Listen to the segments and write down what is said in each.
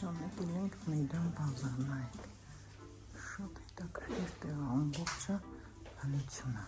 Շամեկին ենք Մեյդան բազարնային։ Շատ հետաքրքիր տեղ ամբողջը հնությունը։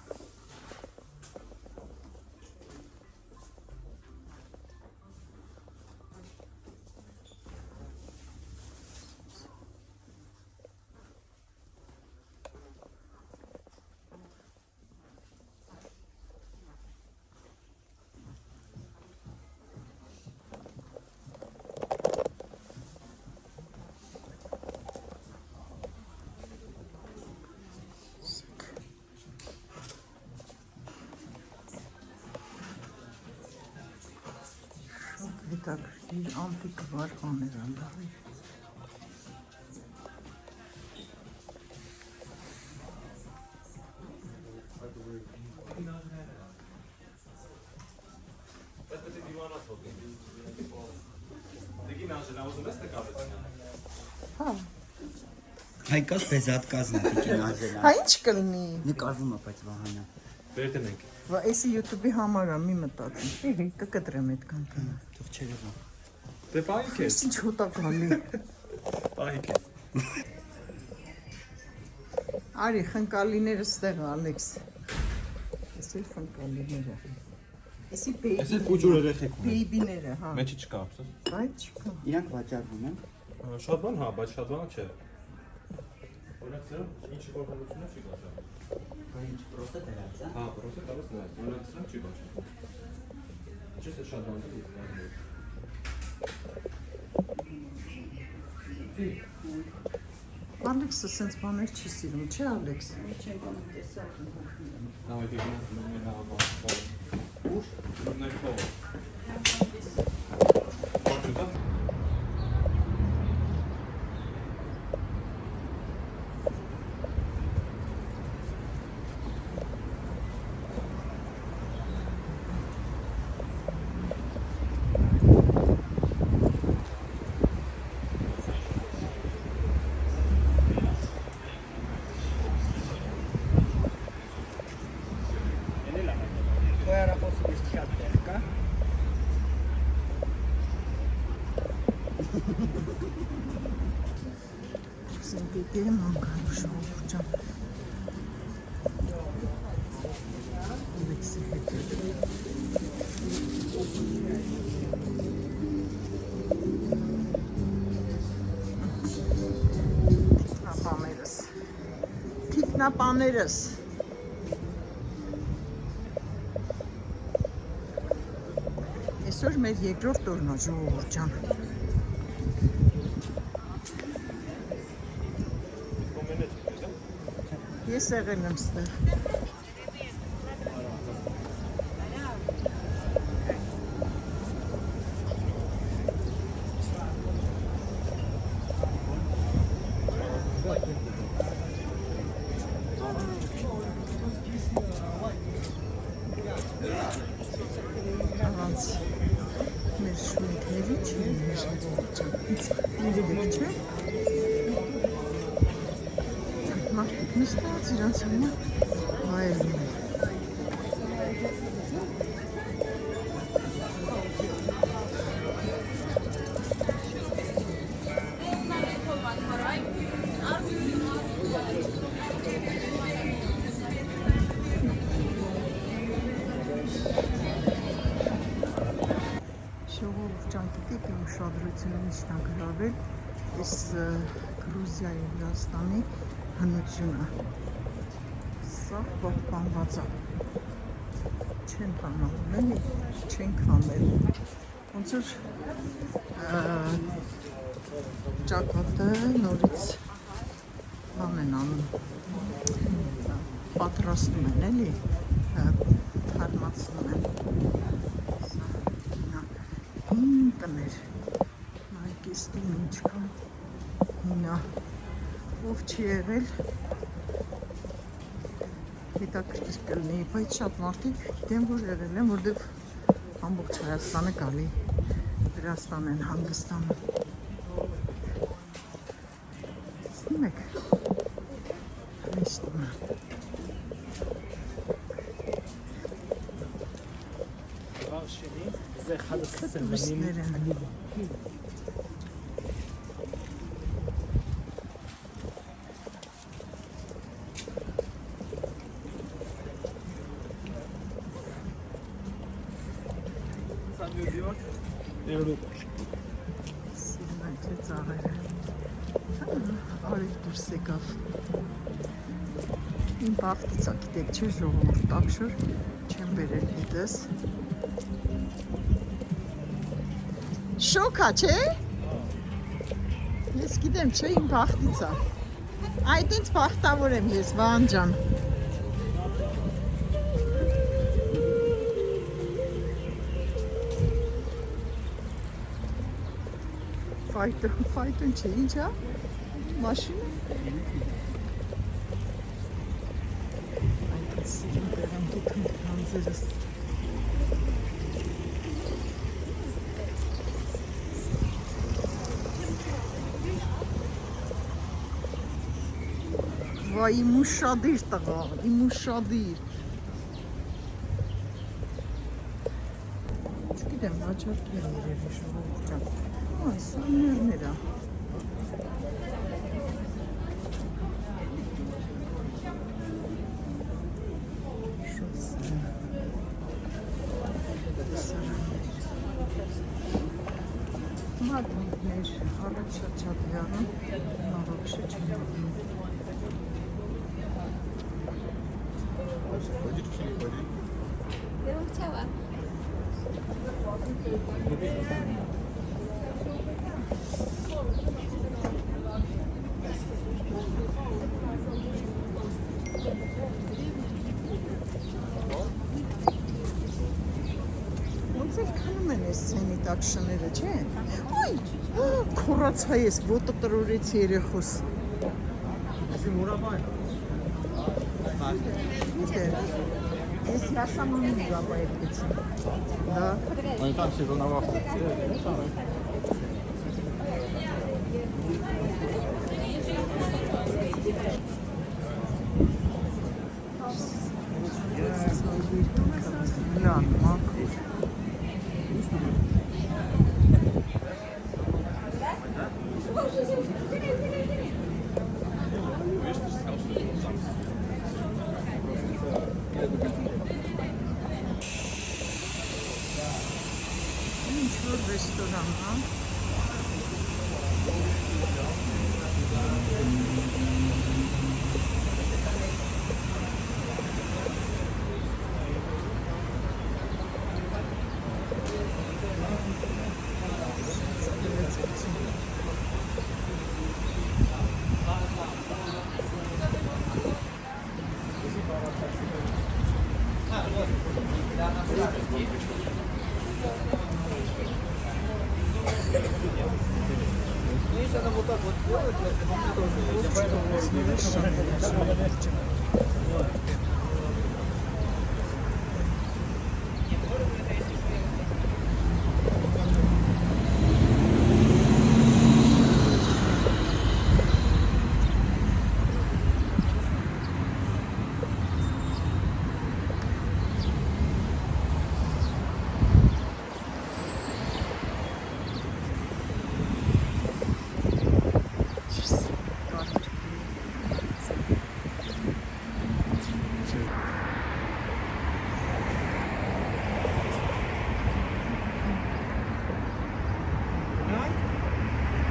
Հետաքրքիր անտիկ վարկաներ անդավի։ Հայկաս բեզատ կազնա տիկին աժելան։ Հա ինչ կլինի։ Նկարվում է բայց վահանա։ Վերդենք։ Վա էսի YouTube-ի համար է մի մտածում։ Կկտրեմ այդ կանտանը։ Թող չերևա։ Դե պայք է։ Ինչ հոտա գալի։ Պայք է։ Արի խնկալիները ստեղ Ալեքս։ Էսի խնկալիները։ Էսի Էսի փուջուր երեխեք ունեն։ բեյբիները, հա։ Մեջի չկա ապսոս։ Բայց չկա։ Իրանք վաճառվում են։ Շատ բան, հա, բայց շատ բան չէ։ Օրինակ սա ինչ կողմնությունը չի բաժանում։ Ինչ պրոստը դրած է։ Հա, պրոստը կարոս նայ։ Օրինակ սա չի բաժանում։ Ինչպես է շատ բան դի։ Ալեքսը սենց բաներ չի սիրում, չէ Ալեքս։ Չեն կանում տեսակ։ Նա այդ իգնա բան։ Ուշ, ներքո։ Սենտիկերը մանգալու շողջան։ Ալեքսի հետ է։ Թիկնապաներս։ Այսօր մեր երկրորդ օրն է ժողովուրդ ջան։ Ես եղել եմ ստեղ։ Առանց մեր շունիկների չի մեր ժողովուրդ չէ։ Մարդիկ նստած իրանց համար վայելում են։ Ժողովուրդ ջան, գիտեք իմ ուշադրությունը միշտ ա գրավել այս Գրուզիայի Վրաստանի հնությունը։ Սա պահպանված է։ Չեն հանալու, էլի, չեն քամել։ Ոնց որ ճակատը նորից բան են անում, պատրաստում են, էլի, թարմացնում են։ Հին տներ, նայեք այս տունը ինչքան հին է։ Ով չի եղել, հետաքրքիր կլինի, բայց շատ մարդիկ գիտեն, որ եղել են, որտեղ ամբողջ Հայաստանը գալի Վրաստան են հանգստանում։ Սնիմ եք, այս տունը։ זה אחד הסממנים. Սիրում են թե ծաղերը։ Արիվ դուրս եկավ։ Իմ բախտից է, գիտեք չէ ժողովուրդ տաքշոր չեմ բերել հետս։ Շոք է, չէ։ Ես գիտեմ, չէ, իմ բախտից է։ Այդ ինձ բախտավոր եմ ես, Վահան ջան։ Ֆայտոն չէ, ինչ է։ Մաշինը։ Այդ սիրում բերամ դուք հանձերս։ Վայ, իմ ուշադիր տղա, իմ ուշադիր։ Չգիտեմ, վաճառքի եմ երևի ժողովուրդ ջան։ Այս սաներներ է։ Մատներ, առաջ շատ յարում, առողջ չեմ յարում։ Я chciała. Ոնց էլ քնում են այս սենի տաքշները, չէ։ Այ, քորացա ես, ոտը տրորեցի երեխոս։ Գիտեր, ես հասամանում գապայեպեցի։ Դա։ Они там все на вахте. Լան, մաքուր։ Ինչ-որ ռեստորան, հա։ Если она вот так вот делает,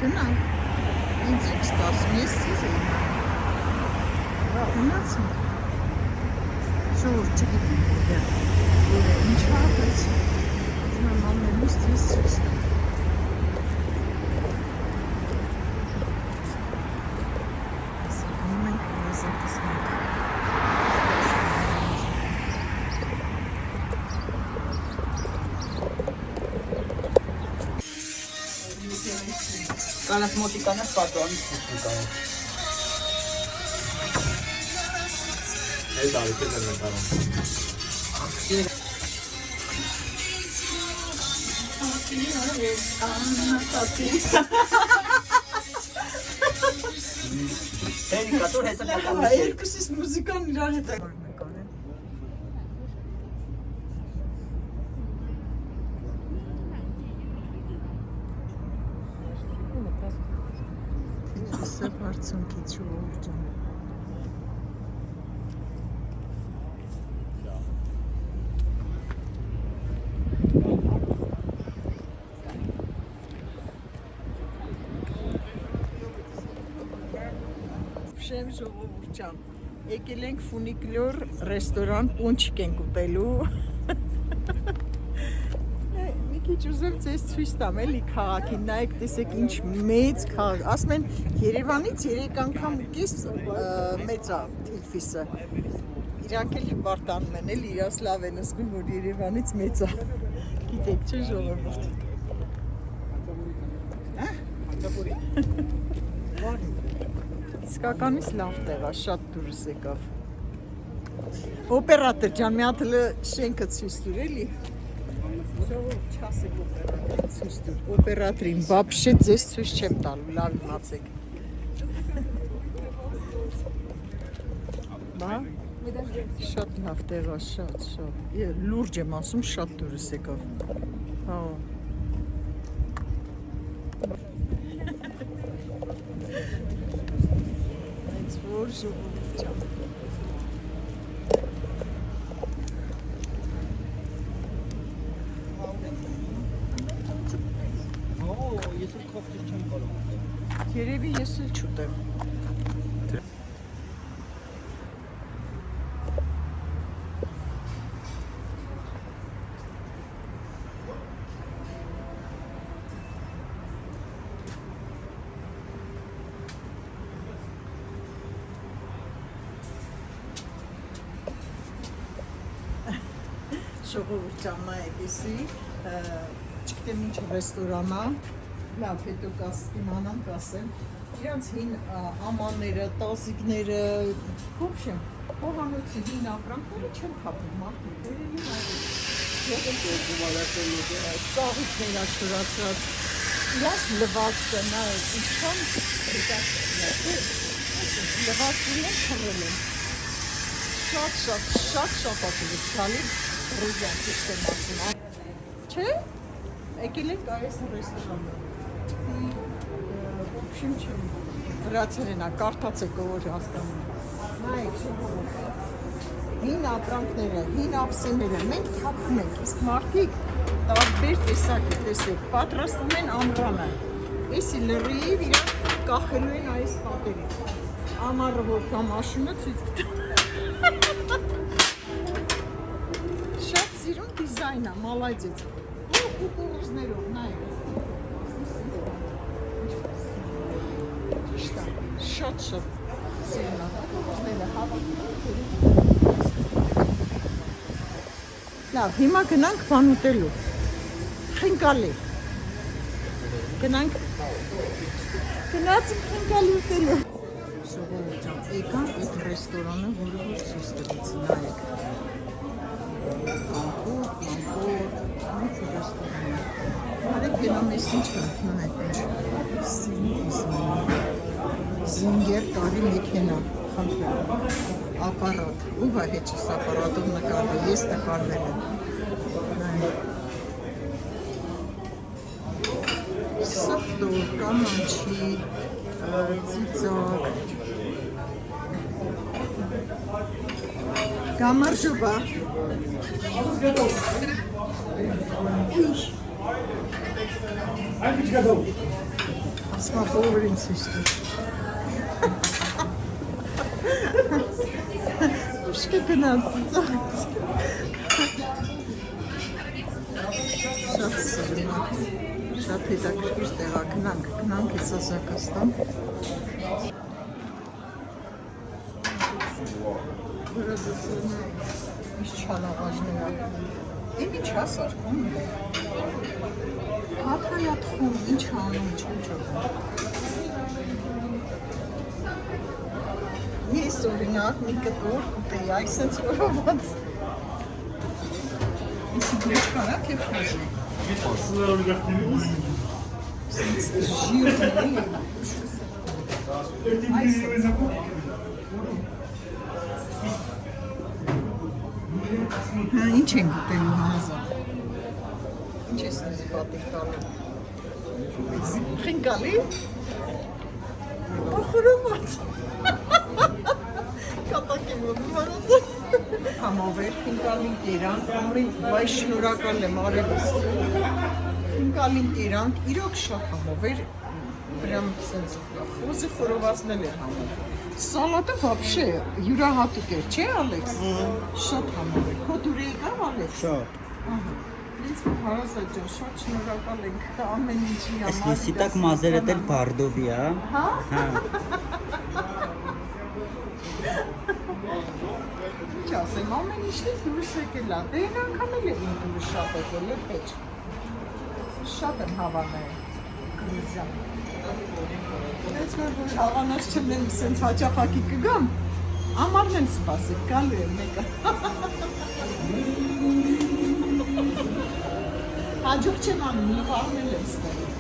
Գնա, ինձ եք ստասում, ես սիզ եմ։ Գնացին։ Ժողովուրդ չգիտեմ, որ է ինչ հապեց։ Ուզում եմ ամենուց ձեզ ցույց տալ։ Սականում ենք եզակից մենք։ Կանաս մոտիկանաս պատրանից մոտիկանաս։ Այդ ալիքն են տարում։ Հեն կատոր հեսա կատոր։ Երկուսից մուզիկան իրար հետ է։ Սեփ արցունքի չուր ջան։ Շեմ ժողովուրդ ջան, եկել ենք ֆունիկլոր ռեստորան, պունչիկ ենք ուտելու։ Մի քիչ ուզեմ ձեզ ցույց տամ էլի քաղաքին, նայեք, տեսեք ինչ մեծ քաղաք։ Ասում են Երևանից 3 անգամ ու կես մեծ է Թիֆլիսը։ Իրանք էլ վարտանում են էլի, իրաց լավ են զգում, որ Երևանից մեծ է։ Գիտեք չէ ժողովուրդ։ Իսկականից լավ տեղ է, շատ դուրս եկավ։ Օպերատոր ջան, մի հատ շենքը ցույց տուր էլի։ Ժողովուրդ չասեք օպերատորին ցույց տուր։ Օպերատորին вообще ձեզ ցույց չեմ տալու, լավ իմացեք։ Բա շատ լավ տեղ է, շատ։ Լուրջ եմ ասում, շատ դուրս եկավ։ Հա։ Որ ժողովուրդ ջան։ Ես էլ կողքից չեմ կարող։ Երևի ես էլ չուտեմ։ Ժողովուրդ ջան, նայեք, էսի, չգիտեմ ինչ ռեստորան է, լավ, հետո կիմանամ կասեմ, իրանց հին ամանները, տազիկները, ոբշեմ, հողանոցի հին ապրանքները չեմ խապում, մարդիկ, վերելի նայեք, ծաղիկներ աշորացրած, իրանց լվացը, նայեք, ինչքան լվացին են խրել են, շատ ատուլիկ չալի, Ռուզյան ճիշտ եմ ասում, չէ, եկել ենք այս ռեստորանը, ոբշիմ չեմ, վրացել ենա, կարդացեք որ հասկանում, նայեք շողովուրդ, հին ապրանքները, հին ափսեները, մենք թափում ենք, իսկ մարդիկ տարբեր տեսակ է, տեսեք, պատրաստում են ամռանը, էսի լրիվ իրանք կախելու են այս պատերին, ամառը որ կամ աշունը ցույց կտա Դիզայնը, մալայձեց, ու կուրուզներով, նայեք, շատ սիրնա, կուրուզները լավ, հիմա գնանք բան ուտելու, խինկալի, գնանք խինկալի ուտելու Ժողովուրդ ջան, եկան այդ ռեստորանը, որը որ ցույց տվեց, նայեք Արեք գնամ ես ինչ նայեք ինչ Զինգեր տարի մեքենա ապարատ ուղա հեչիս ապարատով նկարվել ես նկարվել եմ սխտոր, կանանչի ծիծակ Կամարժոբա Ասմա խորին սիշտր Ուշկը գնաց Շատ սրմա Շատ հետաքրքիր տեղա գնանք ես Ազակաստան Որը դուսում է Ինչ չալավաժներա Եմ ինչ հասարկում Հատվայա թխում, ինչ անում, չեմ չոքում Ես օրինակ մի կտոր կուտեի, այս ենք որոված Իսի գրեչքան է կեվ խոզի Սենց ժիրների Այս Ինչ ենք ուտելու հանազա Ինչ ես նեզ պատիկ տալու Խինկալի Պախորոված Կատակ եմ ոտում առազա Համովեր խինկալին տիրանք ամրին վայ շնորակալ եմ արևս Խինկալին տիրանք իրոք շատ համովեր Прям sense խոզի խորովածնել է համով։ Սալատը вообще յուրահատուկ է, չէ՞ Ալեքս։ Շատ համով է։ Քո դուրի եկավ Ալեքս։ Շատ։ Ահա։ Ինձ հարազատ ջան, շատ շնորհակալ ենք ամեն ինչի համար։ Если так մազերը դել բարդովի, հա։ Հա։ Ինչ ասեմ, ամեն ինչից դուրս եկել է։ Դե այն անգամ էլ է իմ դուրս շատ եկել է, փեջ։ Շատ եմ հավանել Գրուզիա։ Ես որ հավանած չեմ սենց հաճախակի կգամ, ամառն եմ սպասել, գալու եմ մեկը։ Հաջող չեմ անում, լավ առնել եմ ստեղել։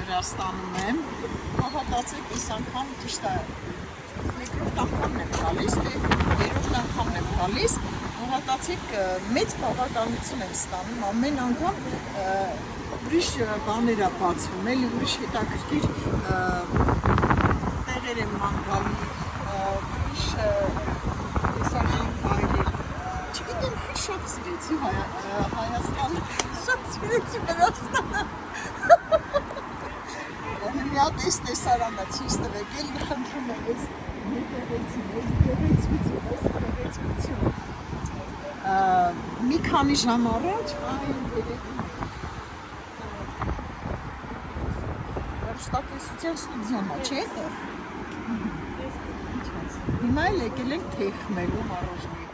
Վրաստանում եմ, հատացեք այս անգամ ճիշտ է, երկրորդ անգամն եմ գալիս, երրորդ անգամն եմ գալիս, հատացեք մեծ բավականություն եմ ստանում, ամեն անգամ ուրիշ բաներ է բացվում, էլի ուրիշ հետաքրքիր տեղեր եմ ման գալի, ուրիշ տեսարժան վայրեր, չգիտեմ, շատ սիրեցի Հայաստանը, շատ սիրեցի Վրաստանը։ Մի հատ էս տեսարանը ցույց տվեք, էլ խնդրում եմ ես գեղեցկություն։ Մի քանի ժամ առաջ այն հեռուստատեսության ստուդիան է, չէ՞ այդտեղ։ Հիմա էլ եկել ենք թեյ խմելու, մառոժնի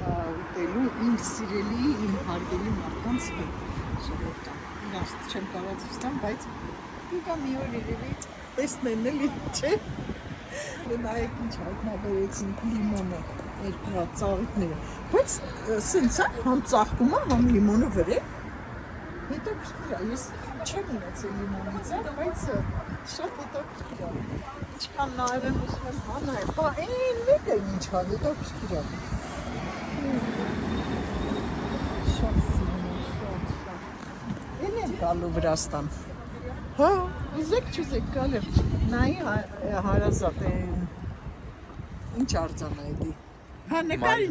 ուտելու իմ սիրելի, իմ հարգելի մարդկանց հետ։ Ժողովուրդ ջան, իրաց չեմ կարող ցույց տամ, բայց Կուկա մի օր երևի տեսնեն էլի, չէ՞։ Նայեք ինչ հայտնաբերեցին լիմոնը, երկու հատ ծաղիկները, բայց սենց է, համ ծաղկում է, համ լիմոնը վրե։ Հետաքրքիր է, ես չեմ ունեցել լիմոնից, բայց շատ հետաքրքիր է։ Ինչքան նայել եմ ուզում եմ հանայել, բա այն մեկը ինչ է, հետաքրքիր է։ Շատ սիրում եմ, շատ։ Էլ եմ գալու Վրաստան։ Հա, ուզեք չուզեք գալ եմ, նայի հարազատ են, ինչ արձան է էդի։ Հա, նկարի,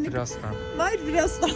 Մայր Վրաստան։